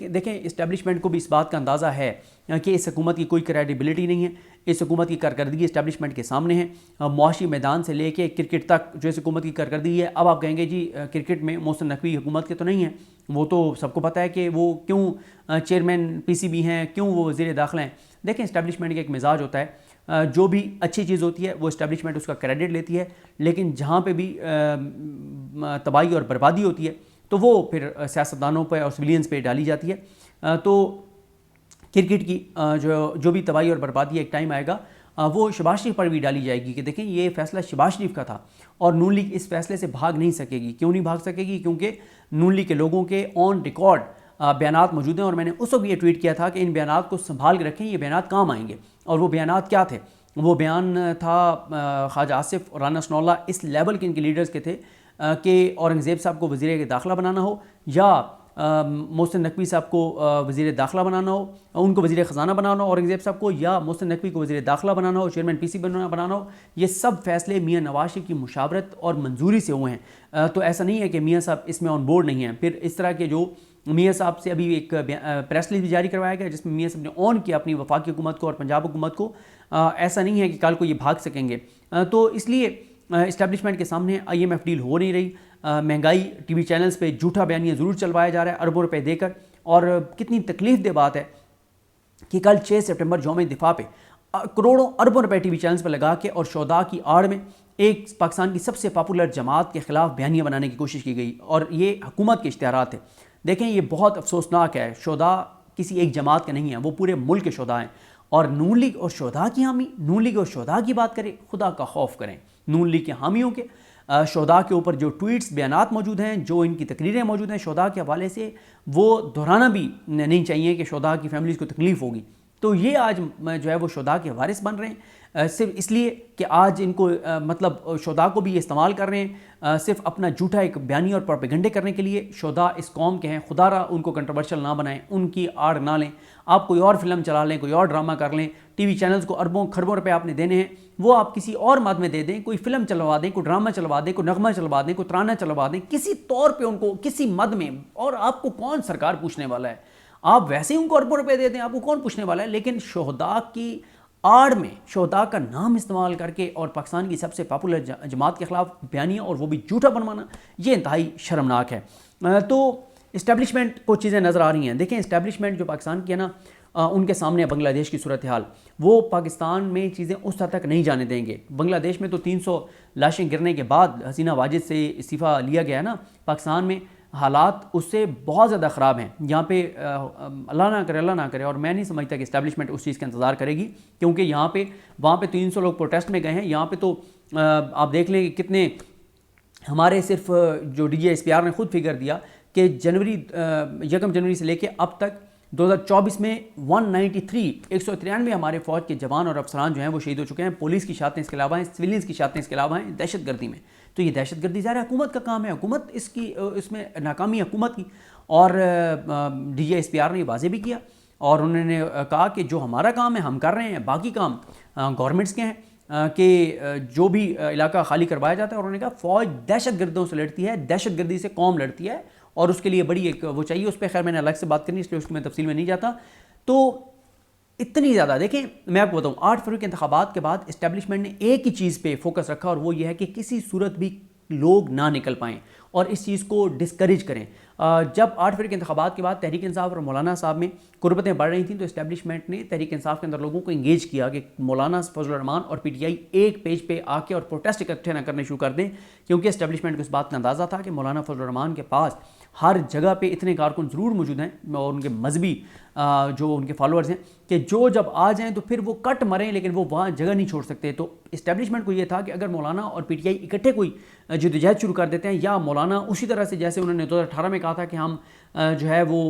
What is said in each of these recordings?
دیکھیں اسٹیبلشمنٹ کو بھی اس بات کا اندازہ ہے کہ اس حکومت کی کوئی کریڈیبلٹی نہیں ہے، اس حکومت کی کارکردگی اسٹیبلشمنٹ کے سامنے ہے، معاشی میدان سے لے کے کرکٹ تک جو اس حکومت کی کارکردگی ہے۔ اب آپ کہیں گے جی کرکٹ میں محسن نقوی حکومت کے تو نہیں ہیں، وہ تو سب کو پتہ ہے کہ وہ کیوں چیئرمین پی سی بی ہیں، کیوں وہ وزیر داخلہ ہیں۔ دیکھیں اسٹیبلشمنٹ کا ایک مزاج ہوتا ہے، جو بھی اچھی چیز ہوتی ہے وہ اسٹیبلشمنٹ اس کا کریڈٹ لیتی ہے، لیکن جہاں پہ بھی تباہی اور بربادی ہوتی ہے تو وہ پھر سیاستدانوں پہ اور سویلینز پہ ڈالی جاتی ہے۔ تو کرکٹ کی جو بھی تباہی اور بربادی ایک ٹائم آئے گا وہ شہباز شریف پر بھی ڈالی جائے گی کہ دیکھیں یہ فیصلہ شہباز شریف کا تھا اور نون لیگ اس فیصلے سے بھاگ نہیں سکے گی۔ کیوں نہیں بھاگ سکے گی؟ کیونکہ نون لیگ کے لوگوں کے آن ریکارڈ بیانات موجود ہیں، اور میں نے اس وقت یہ ٹویٹ کیا تھا کہ ان بیانات کو سنبھال کے رکھیں، یہ بیانات کام آئیں گے۔ اور وہ بیانات کیا تھے؟ وہ بیان تھا خواجہ آصف اور رانا ثناء اللہ اس لیول کے ان کے لیڈرز کے تھے کہ اورنگزیب صاحب کو وزیر داخلہ بنانا ہو، یا محسن نقوی صاحب کو وزیر داخلہ بنانا ہو، ان کو وزیر خزانہ بنانا ہو اورنگزیب صاحب کو، یا محسن نقوی کو وزیر داخلہ بنانا ہو، چیئرمین پی سی بنانا ہو، یہ سب فیصلے میاں نواز شریف کی مشاورت اور منظوری سے ہوئے ہیں۔ تو ایسا نہیں ہے کہ میاں صاحب اس میں آن بورڈ نہیں ہیں۔ پھر اس طرح کے جو میاں صاحب سے ابھی ایک پریس ریلیز بھی جاری کروایا گیا جس میں میاں صاحب نے آن کیا اپنی وفاقی حکومت کو اور پنجاب حکومت کو، ایسا نہیں ہے کہ کل کو یہ بھاگ سکیں گے۔ تو اس لیے اسٹیبلشمنٹ کے سامنے آئی ایم ایف ڈیل ہو نہیں رہی، مہنگائی ٹی وی چینلز پہ جھوٹا بیانیہ ضرور چلوایا جا رہا ہے اربوں روپے دے کر، اور کتنی تکلیف دہ بات ہے کہ کل 6 سپٹمبر یوم دفاع پہ کروڑوں اربوں روپے ٹی وی چینلز پہ لگا کے اور شہداء کی آڑ میں ایک پاکستان کی سب سے پاپولر جماعت کے خلاف بیانیہ بنانے کی کوشش کی گئی، اور یہ حکومت کے اشتہارات ہیں۔ دیکھیں یہ بہت افسوسناک ہے، شہداء کسی ایک جماعت کے نہیں ہیں، وہ پورے ملک کے شہداء ہیں، اور نون لیگ اور شہداء کی حامی، نون لیگ اور شہداء کی بات کریں، خدا کا خوف کریں۔ نون لیگ کے حامیوں کے شہداء کے اوپر جو ٹویٹس بیانات موجود ہیں، جو ان کی تقریریں موجود ہیں شہداء کے حوالے سے، وہ دہرانا بھی نہیں چاہیے کہ شہداء کی فیملیز کو تکلیف ہوگی۔ تو یہ آج جو ہے وہ شہداء کے وارث بن رہے ہیں، صرف اس لیے کہ آج ان کو مطلب شہداء کو بھی یہ استعمال کر رہے ہیں صرف اپنا جھوٹا ایک بیانی اور پروپیگنڈے کرنے کے لیے۔ شہداء اس قوم کے ہیں، خدا را ان کو کنٹروورشل نہ بنائیں، ان کی آڑ نہ لیں۔ آپ کوئی اور فلم چلا لیں، کوئی اور ڈرامہ کر لیں، ٹی وی چینلز کو اربوں کھربوں روپے آپ نے دینے ہیں، وہ آپ کسی اور مد میں دے دیں، کوئی فلم چلوا دیں، کوئی ڈرامہ چلوا دیں، کوئی نغمہ چلوا دیں، کوئی ترانہ چلوا دیں، کسی طور پہ ان کو کسی مد میں، اور آپ کو کون سرکار پوچھنے والا ہے؟ آپ ویسے ہی ان کو اربوں روپے دے دیں، آپ کو کون پوچھنے والا ہے؟ لیکن شہداء کی آڑ میں شہداء کا نام استعمال کر کے اور پاکستان کی سب سے پاپولر جماعت کے خلاف بیانیہ اور وہ بھی جھوٹا بنوانا، یہ انتہائی شرمناک ہے۔ تو اسٹیبلشمنٹ کو چیزیں نظر آ رہی ہیں۔ دیکھیں اسٹیبلشمنٹ جو پاکستان کی ہے نا، ان کے سامنے بنگلہ دیش کی صورتحال، وہ پاکستان میں چیزیں اس حد تک نہیں جانے دیں گے۔ بنگلہ دیش میں تو 300 لاشیں گرنے کے بعد حسینہ واجد سے استعفیٰ لیا گیا ہے نا، پاکستان میں حالات اس سے بہت زیادہ خراب ہیں۔ یہاں پہ اللہ نہ کرے اور میں نہیں سمجھتا کہ اسٹیبلشمنٹ اس چیز کا انتظار کرے گی، کیونکہ یہاں پہ وہاں پہ 300 لوگ پروٹیسٹ میں گئے ہیں، یہاں پہ تو آپ دیکھ لیں کہ کتنے ہمارے صرف جو D G S P R نے خود فگر دیا کہ 1 جنوری سے لے کے اب تک 2024 میں 193 ہمارے فوج کے جوان اور افسران جو ہیں وہ شہید ہو چکے ہیں۔ پولیس کی شاتیں اس کے علاوہ ہیں، سویلینز کی شاتیں اس کے علاوہ ہیں دہشت گردی میں۔ تو یہ دہشت گردی ظاہر حکومت کا کام ہے، حکومت اس میں ناکامی حکومت کی، اور D G S P R نے یہ واضح بھی کیا، اور انہوں نے کہا کہ جو ہمارا کام ہے ہم کر رہے ہیں، باقی کام گورنمنٹس کے ہیں کہ جو بھی علاقہ خالی کروایا جاتا ہے۔ اور انہوں نے کہا فوج دہشت گردوں سے لڑتی ہے، دہشت گردی سے قوم لڑتی ہے، اور اس کے لیے بڑی ایک وہ چاہیے، اس پہ خیر میں نے الگ سے بات کرنی، اس لیے اس میں تفصیل میں نہیں جاتا۔ تو اتنی زیادہ دیکھیں، میں آپ کو بتاؤں 8 فروری کے انتخابات کے بعد اسٹیبلشمنٹ نے ایک ہی چیز پہ فوکس رکھا، اور وہ یہ ہے کہ کسی صورت بھی لوگ نہ نکل پائیں اور اس چیز کو ڈسکریج کریں۔ جب 8 فروری کے انتخابات کے بعد تحریک انصاف اور مولانا صاحب میں قربتیں بڑھ رہی تھیں، تو اسٹیبلشمنٹ نے تحریک انصاف کے اندر لوگوں کو انگیج کیا کہ مولانا فضل الرحمان اور پی ٹی آئی ایک پیج پہ آ کے اور پروٹیسٹ اکٹھے نہ کرنے شروع کر دیں، کیونکہ اسٹیبلشمنٹ کو اس بات کا اندازہ تھا کہ مولانا فضل الرحمان کے پاس ہر جگہ پہ اتنے کارکن ضرور موجود ہیں اور ان کے مذہبی جو ان کے فالوورز ہیں کہ جو جب آ جائیں تو پھر وہ کٹ مریں، لیکن وہ وہاں جگہ نہیں چھوڑ سکتے۔ تو اسٹیبلشمنٹ کو یہ تھا کہ اگر مولانا اور پی ٹی آئی اکٹھے کوئی جدوجہد شروع کر دیتے ہیں، یا مولانا اسی طرح سے جیسے انہوں نے 2018 میں کہا تھا کہ ہم جو ہے وہ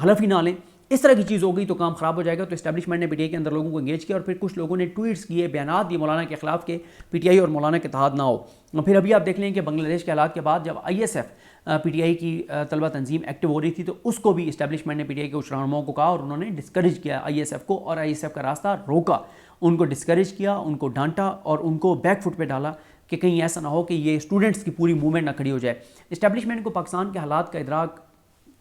حلف ہی نہ لیں، اس طرح کی چیز ہو گئی تو کام خراب ہو جائے گا۔ تو اسٹیبلشمنٹ نے پی ٹی آئی کے اندر لوگوں کو انگیج کیا، اور پھر کچھ لوگوں نے ٹویٹس کیے، بیانات دیے مولانا کے خلاف کہ پی ٹی آئی اور مولانا کے اتحاد نہ ہو۔ پھر ابھی آپ دیکھ لیں کہ بنگلہ دیش کے حالات کے بعد جب I S F P T I کی طلبہ تنظیم ایکٹیو ہو رہی تھی، تو اس کو بھی اسٹیبلشمنٹ نے پی ٹی آئی کے کچھ رہنماؤں کو کہا، اور انہوں نے ڈسکریج کیا آئی ایس ایف کو، اور آئی ایس ایف کا راستہ روکا، ان کو ڈسکریج کیا، ان کو ڈانٹا اور ان کو بیک فٹ پہ ڈالا کہ کہیں ایسا نہ ہو کہ یہ اسٹوڈنٹس کی پوری موومنٹ نہ کھڑی ہو جائے۔ اسٹیبلشمنٹ کو پاکستان کے حالات کا ادراک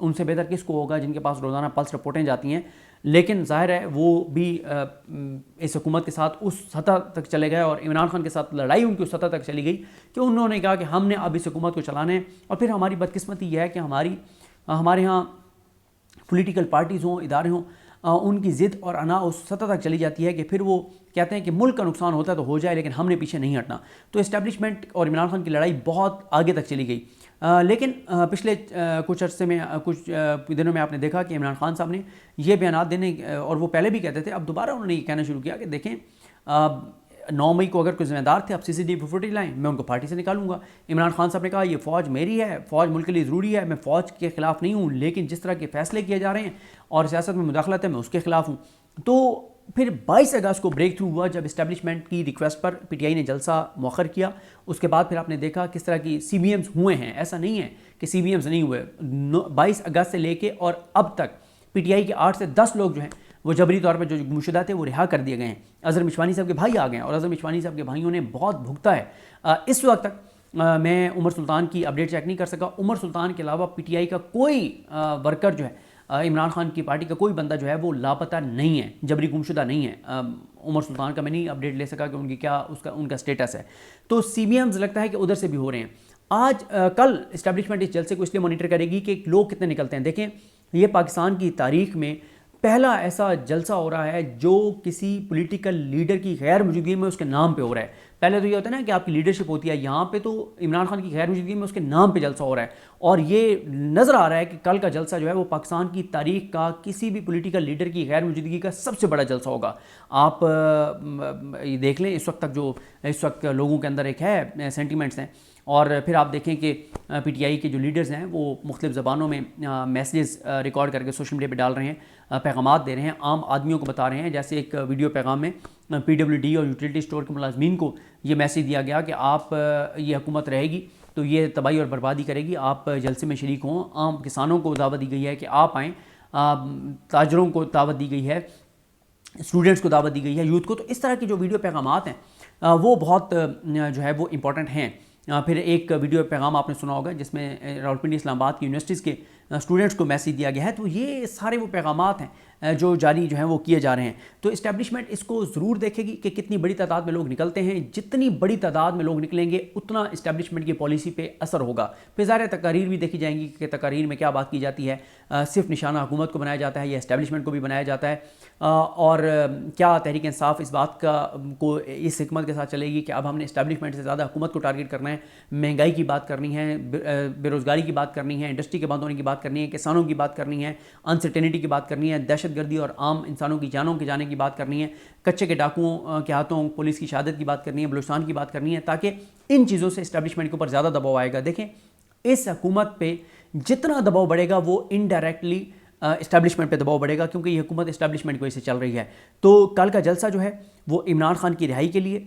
ان سے بہتر کس کو ہوگا جن کے پاس روزانہ پلس رپورٹیں جاتی ہیں، لیکن ظاہر ہے وہ بھی اس حکومت کے ساتھ اس سطح تک چلے گئے اور عمران خان کے ساتھ لڑائی ان کی اس سطح تک چلی گئی کہ انہوں نے کہا کہ ہم نے اب اس حکومت کو چلانا ہے. اور پھر ہماری بدقسمتی یہ ہے کہ ہمارے ہاں پولیٹیکل پارٹیز ہوں، ادارے ہوں، ان کی ضد اور انا اس سطح تک چلی جاتی ہے کہ پھر وہ کہتے ہیں کہ ملک کا نقصان ہوتا ہے تو ہو جائے لیکن ہم نے پیچھے نہیں ہٹنا. تو اسٹیبلشمنٹ اور عمران خان کی لڑائی بہت آگے تک چلی گئی. لیکن پچھلے کچھ عرصے میں کچھ دنوں میں آپ نے دیکھا کہ عمران خان صاحب نے یہ بیانات دینے، اور وہ پہلے بھی کہتے تھے، اب دوبارہ انہوں نے یہ کہنا شروع کیا کہ دیکھیں 9 مئی کو اگر کوئی ذمہ دار تھے اب CCTV فوٹیج لائیں، میں ان کو پارٹی سے نکالوں گا. عمران خان صاحب نے کہا یہ فوج میری ہے، فوج ملک کے لیے ضروری ہے، میں فوج کے خلاف نہیں ہوں، لیکن جس طرح کے فیصلے کیے جا رہے ہیں اور سیاست میں مداخلت ہے میں اس کے خلاف ہوں. تو پھر 22 اگست کو بریک تھرو ہوا جب اسٹیبلشمنٹ کی ریکویسٹ پر PTI نے جلسہ مؤخر کیا. اس کے بعد پھر آپ نے دیکھا کس طرح کی CBMs ہوئے ہیں. ایسا نہیں ہے کہ CBMs نہیں ہوئے. 22 اگست سے لے کے اور اب تک PTI کے 8 سے 10 لوگ جو ہیں وہ جبری طور پر جو گمشدہ تھے وہ رہا کر دیے گئے ہیں. اظہر مشوانی صاحب کے بھائی آ گئے ہیں اور اظہر مشوانی صاحب کے بھائیوں نے بہت بھگتا ہے. اس وقت تک میں عمر سلطان کی اپڈیٹ چیک نہیں کر سکا. عمر سلطان کے علاوہ PTI کا کوئی ورکر جو ہے، عمران خان کی پارٹی کا کوئی بندہ جو ہے وہ لاپتہ نہیں ہے، جبری گمشدہ نہیں ہے. عمر سلطان کا میں نہیں اپڈیٹ لے سکا کہ ان کی کیا ان کا سٹیٹس ہے. تو CBMs لگتا ہے کہ ادھر سے بھی ہو رہے ہیں. کل اسٹیبلشمنٹ اس جلسے کو اس لیے مانیٹر کرے گی کہ لوگ کتنے نکلتے ہیں. دیکھیں یہ پاکستان کی تاریخ میں پہلا ایسا جلسہ ہو رہا ہے جو کسی پولیٹیکل لیڈر کی غیر موجودگی میں اس کے نام پہ ہو رہا ہے. پہلے تو یہ ہوتا ہے نا کہ آپ کی لیڈرشپ ہوتی ہے، یہاں پہ تو عمران خان کی غیر موجودگی میں اس کے نام پہ جلسہ ہو رہا ہے. اور یہ نظر آ رہا ہے کہ کل کا جلسہ جو ہے وہ پاکستان کی تاریخ کا کسی بھی پولیٹیکل لیڈر کی غیر موجودگی کا سب سے بڑا جلسہ ہوگا. آپ یہ دیکھ لیں اس وقت تک جو اس وقت لوگوں کے اندر ایک ہے سینٹیمنٹس ہیں. اور پھر آپ دیکھیں کہ PTI کے جو لیڈرز ہیں وہ مختلف زبانوں میں میسیجز ریکارڈ کر کے سوشل میڈیا پہ ڈال رہے ہیں، پیغامات دے رہے ہیں، عام آدمیوں کو بتا رہے ہیں. جیسے ایک ویڈیو پیغام میں PWD اور یوٹیلیٹی اسٹور کے ملازمین کو یہ میسیج دیا گیا کہ آپ یہ حکومت رہے گی تو یہ تباہی اور بربادی کرے گی، آپ جلسے میں شریک ہوں. عام کسانوں کو دعوت دی گئی ہے کہ آپ آئیں، تاجروں کو دعوت دی گئی ہے، اسٹوڈنٹس کو دعوت دی گئی ہے، یوتھ کو. تو اس طرح کی جو ویڈیو پیغامات ہیں وہ بہت جو ہے وہ امپورٹنٹ ہیں. پھر ایک ویڈیو پیغام آپ نے سنا ہوگا جس میں راولپنڈی اسلام آباد کی یونیورسٹیز کے اسٹوڈنٹس کو میسیج دیا گیا ہے. تو یہ سارے وہ پیغامات ہیں جو جاری جو ہیں وہ کیے جا رہے ہیں. تو اسٹیبلشمنٹ اس کو ضرور دیکھے گی کہ کتنی بڑی تعداد میں لوگ نکلتے ہیں. جتنی بڑی تعداد میں لوگ نکلیں گے اتنا اسٹیبلشمنٹ کی پالیسی پہ اثر ہوگا. پھر ظاہر تقاریر بھی دیکھی جائیں گی کہ تقاریر میں کیا بات کی جاتی ہے. صرف نشانہ حکومت کو بنایا جاتا ہے یا اسٹیبلشمنٹ کو بھی بنایا جاتا ہے. اور کیا تحریک انصاف اس بات کو اس حکمت کے ساتھ چلے گی کہ اب ہم نے اسٹیبلشمنٹ سے زیادہ حکومت کو ٹارگٹ کرنا ہے، مہنگائی کی بات کرنی ہے، بے روزگاری کی بات کرنی ہے، انڈسٹری کے بند ہونے کی بات کرنی ہے، کسانوں کی بات کرنی ہے، انسرٹینٹی کی بات کرنی ہے، دہشت گردی اور عام انسانوں کی جانوں کے جانے کی بات کرنی ہے، کچے کے ڈاکوؤں کے ہاتھوں پولیس کی شہادت کی بات کرنی ہے، بلوچستان کی بات کرنی ہے، تاکہ ان چیزوں سے اسٹیبلشمنٹ کے اوپر زیادہ دباؤ آئے گا. دیکھیں اس حکومت پہ جتنا دباؤ بڑھے گا وہ انڈائریکٹلی اسٹیبلشمنٹ پہ دباؤ بڑھے گا، کیونکہ یہ حکومت اسٹیبلشمنٹ کی وجہ سے چل رہی ہے. تو کل کا جلسہ جو ہے وہ عمران خان کی رہائی کے لیے،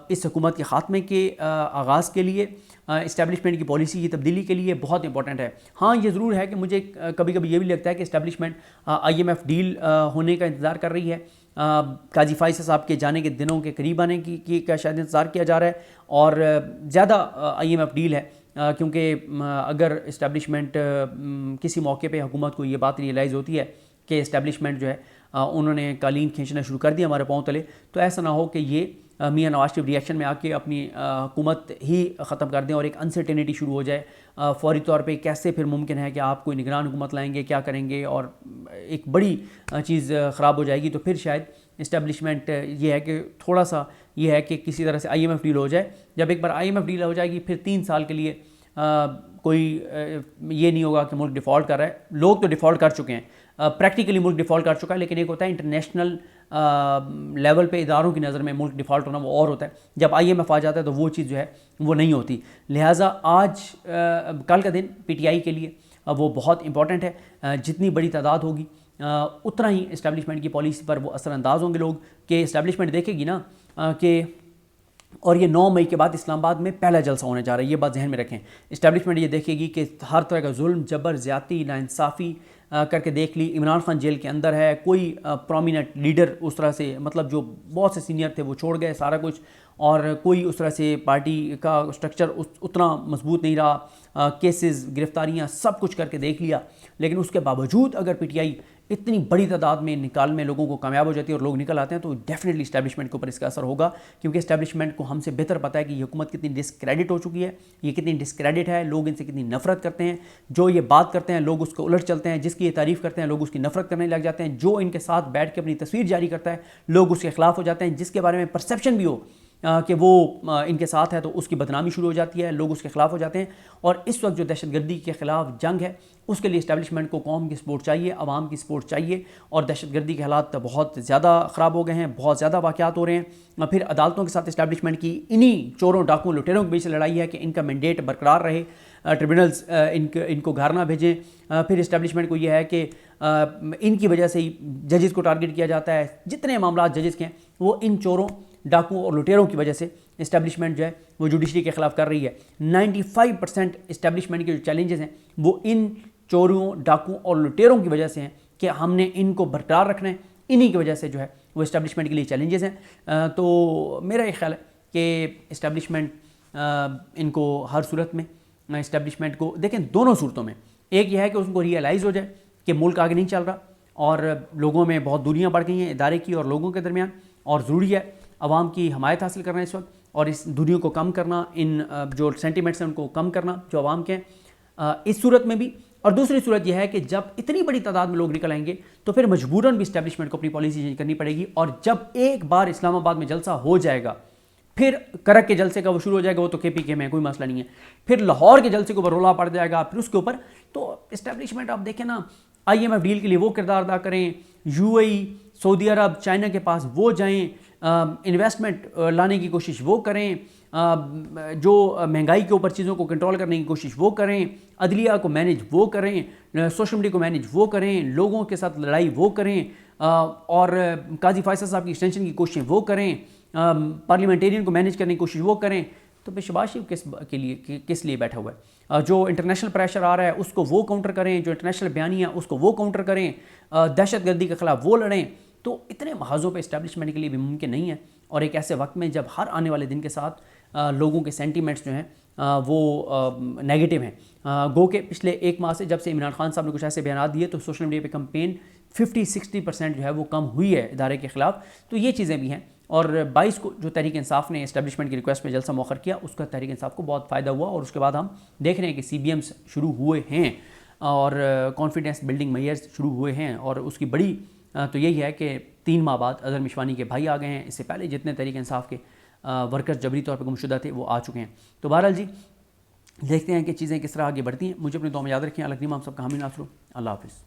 اس حکومت کے خاتمے کے آغاز کے لیے، اسٹیبلشمنٹ کی پالیسی کی تبدیلی کے لیے بہت امپورٹنٹ ہے. ہاں یہ ضرور ہے کہ مجھے کبھی کبھی یہ بھی لگتا ہے کہ اسٹیبلشمنٹ IMF ڈیل ہونے کا انتظار کر رہی ہے. قاضی فائز صاحب کے جانے کے دنوں کے قریب آنے کی کا شاید انتظار کیا جا رہا ہے، اور زیادہ IMF ڈیل ہے. کیونکہ اگر اسٹیبلشمنٹ کسی موقع پہ حکومت کو یہ بات ریئلائز ہوتی ہے کہ اسٹیبلشمنٹ جو ہے انہوں نے قالین کھینچنا شروع کر دیا ہمارے پاؤں تلے، تو ایسا نہ ہو کہ یہ میاں نواز شریف ریئیکشن میں آ کے اپنی حکومت ہی ختم کر دیں اور ایک انسرٹینٹی شروع ہو جائے. فوری طور پہ کیسے پھر ممکن ہے کہ آپ کوئی نگران حکومت لائیں گے، کیا کریں گے، اور ایک بڑی چیز خراب ہو جائے گی. تو پھر شاید اسٹیبلشمنٹ یہ ہے کہ تھوڑا سا یہ ہے کہ کسی طرح سے IMF ڈیل ہو جائے. جب ایک بار IMF ڈیل ہو جائے گی پھر 3 سال کے لیے کوئی یہ نہیں ہوگا کہ ملک ڈیفالٹ کر رہا ہے. لوگ تو ڈیفالٹ کر چکے ہیں، پریکٹیکلی ملک ڈیفالٹ کر چکا ہے، لیکن ایک ہوتا ہے انٹرنیشنل لیول پہ اداروں کی نظر میں ملک ڈیفالٹ ہونا وہ اور ہوتا ہے. جب IMF آ جاتا ہے تو وہ چیز جو ہے وہ نہیں ہوتی. لہٰذا آج کل کا دن PTI کے لیے وہ بہت امپورٹنٹ ہے. جتنی بڑی تعداد ہوگی اتنا ہی اسٹیبلشمنٹ کی پالیسی پر وہ اثر انداز ہوں گے لوگ. کہ اسٹیبلشمنٹ دیکھے گی نا کہ، اور یہ 9 مئی کے بعد اسلام آباد میں پہلا جلسہ ہونے جا رہا ہے، یہ بات ذہن میں رکھیں. اسٹیبلشمنٹ یہ دیکھے گی کہ ہر طرح کا ظلم، جبر، زیادتی، ناانصافی، کر کے دیکھ لی. عمران خان جیل کے اندر ہے, کوئی پرومیننٹ لیڈر اس طرح سے, مطلب جو بہت سے سینئر تھے وہ چھوڑ گئے سارا کچھ, اور کوئی اس طرح سے پارٹی کا اسٹرکچر اتنا مضبوط نہیں رہا, کیسز, گرفتاریاں, سب کچھ کر کے دیکھ لیا. لیکن اس کے باوجود اگر پی ٹی آئی اتنی بڑی تعداد میں نکالنے لوگوں کو کامیاب ہو جاتی ہے اور لوگ نکل آتے ہیں, تو ڈیفینیٹلی اسٹیبلشمنٹ کے اوپر اس کا اثر ہوگا, کیونکہ اسٹیبلشمنٹ کو ہم سے بہتر پتہ ہے کہ یہ حکومت کتنی ڈسکریڈٹ ہو چکی ہے, یہ کتنی ڈسکریڈٹ ہے, لوگ ان سے کتنی نفرت کرتے ہیں, جو یہ بات کرتے ہیں لوگ اس کو الٹ چلتے ہیں, جس کی یہ تعریف کرتے ہیں لوگ اس کی نفرت کرنے لگ جاتے ہیں, جو ان کے ساتھ بیٹھ کے اپنی تصویر جاری کرتا ہے لوگ اس کے خلاف ہو جاتے ہیں, جس کے بارے میں پرسیپشن بھی ہو کہ وہ ان کے ساتھ ہے تو اس کی بدنامی شروع ہو جاتی ہے, لوگ اس کے خلاف ہو جاتے ہیں. اور اس وقت جو دہشت گردی کے خلاف جنگ ہے اس کے لیے اسٹیبلشمنٹ کو قوم کی سپورٹ چاہیے, عوام کی سپورٹ چاہیے, اور دہشت گردی کے حالات بہت زیادہ خراب ہو گئے ہیں, بہت زیادہ واقعات ہو رہے ہیں. پھر عدالتوں کے ساتھ اسٹیبلشمنٹ کی انہی چوروں, ڈاکوں, لٹیروں کے بیچ لڑائی ہے کہ ان کا مینڈیٹ برقرار رہے, ٹریبونلز ان کو گھر نہ بھیجیں. پھر اسٹیبلشمنٹ کو یہ ہے کہ ان کی وجہ سے ہی ججز کو ٹارگٹ کیا جاتا ہے, جتنے معاملات ججز کے ہیں وہ ان چوروں, ڈاکوں اور لٹیروں کی وجہ سے اسٹیبلشمنٹ جو ہے وہ جوڈیشری کے خلاف کر رہی ہے. 95% اسٹیبلشمنٹ کے جو چیلنجز ہیں وہ ان چوروں, ڈاکوں اور لٹیروں کی وجہ سے ہیں کہ ہم نے ان کو برقرار رکھنا ہے, انہی کی وجہ سے جو ہے وہ اسٹیبلشمنٹ کے لیے چیلنجز ہیں. تو میرا یہ خیال ہے کہ اسٹیبلشمنٹ ان کو ہر صورت میں, اسٹیبلشمنٹ کو دیکھیں دونوں صورتوں میں, ایک یہ ہے کہ اس کو ریئلائز ہو جائے کہ ملک آگے نہیں چل رہا اور لوگوں میں بہت دوریاں بڑھ گئی ہیں ادارے کی اور لوگوں کے درمیان, اور ضروری ہے عوام کی حمایت حاصل کرنا اس وقت, اور اس دوریوں کو کم کرنا, ان جو سینٹیمنٹس ہیں ان کو کم کرنا جو عوام کے ہیں اس صورت میں بھی. اور دوسری صورت یہ ہے کہ جب اتنی بڑی تعداد میں لوگ نکل آئیں گے تو پھر مجبوراً بھی اسٹیبلشمنٹ کو اپنی پالیسی چینج کرنی پڑے گی, اور جب ایک بار اسلام آباد میں جلسہ ہو جائے گا پھر کرک کے جلسے کا وہ شروع ہو جائے گا, وہ تو کے پی کے میں کوئی مسئلہ نہیں ہے, پھر لاہور کے جلسے کے اوپر رولا پڑ جائے گا, پھر اس کے اوپر تو اسٹیبلشمنٹ آپ دیکھیں نا, آئی ایم ایف ڈیل کے لیے وہ کردار ادا کریں, you a E, Saudi Arab, China کے پاس وہ جائیں, انویسٹمنٹ لانے کی کوشش وہ کریں, جو مہنگائی کے اوپر چیزوں کو کنٹرول کرنے کی کوشش وہ کریں, عدلیہ کو مینیج وہ کریں, سوشل میڈیا کو مینیج وہ کریں, لوگوں کے ساتھ لڑائی وہ کریں, اور قاضی فیصل صاحب کی ایکسٹینشن کی کوششیں وہ کریں, پارلیمنٹیرین کو مینیج کرنے کی کوشش وہ کریں. تو پھر شہباز شریف کس لیے بیٹھا ہوا ہے؟ جو انٹرنیشنل پریشر آ رہا ہے اس کو وہ کاؤنٹر کریں, جو انٹرنیشنل بیانیہ اس کو وہ کاؤنٹر کریں, دہشت گردی کے خلاف وہ لڑیں. تو اتنے محاذوں پہ اسٹیبلشمنٹ کے لیے بھی ممکن نہیں ہے, اور ایک ایسے وقت میں جب ہر آنے والے دن کے ساتھ لوگوں کے سینٹیمنٹس جو ہیں وہ نیگیٹو ہیں. گو کہ پچھلے ایک ماہ سے جب سے عمران خان صاحب نے کچھ ایسے بیانات دیے تو سوشل میڈیا پہ کمپین 50-60% جو ہے وہ کم ہوئی ہے ادارے کے خلاف. تو یہ چیزیں بھی ہیں, اور 22 کو جو تحریک انصاف نے اسٹیبلشمنٹ کی ریکویسٹ میں جلسہ مؤخر کیا اس کا تحریک انصاف کو بہت فائدہ ہوا, اور اس کے بعد ہم دیکھ رہے ہیں کہ سی بی ایمز شروع ہوئے ہیں اور کانفیڈنس بلڈنگ میئرز شروع ہوئے ہیں, اور اس کی بڑی تو یہی ہے کہ 3 ماہ بعد اظہر مشوانی کے بھائی آ گئے ہیں, اس سے پہلے جتنے تحریک انصاف کے ورکرز جبری طور پہ گمشدہ تھے وہ آ چکے ہیں. تو بہرحال جی دیکھتے ہیں کہ چیزیں کس طرح آگے بڑھتی ہیں. مجھے اپنے دعا میں یاد رکھیں. اللہ کریم ہم سب کا حامی ناصر ہو. اللہ حافظ.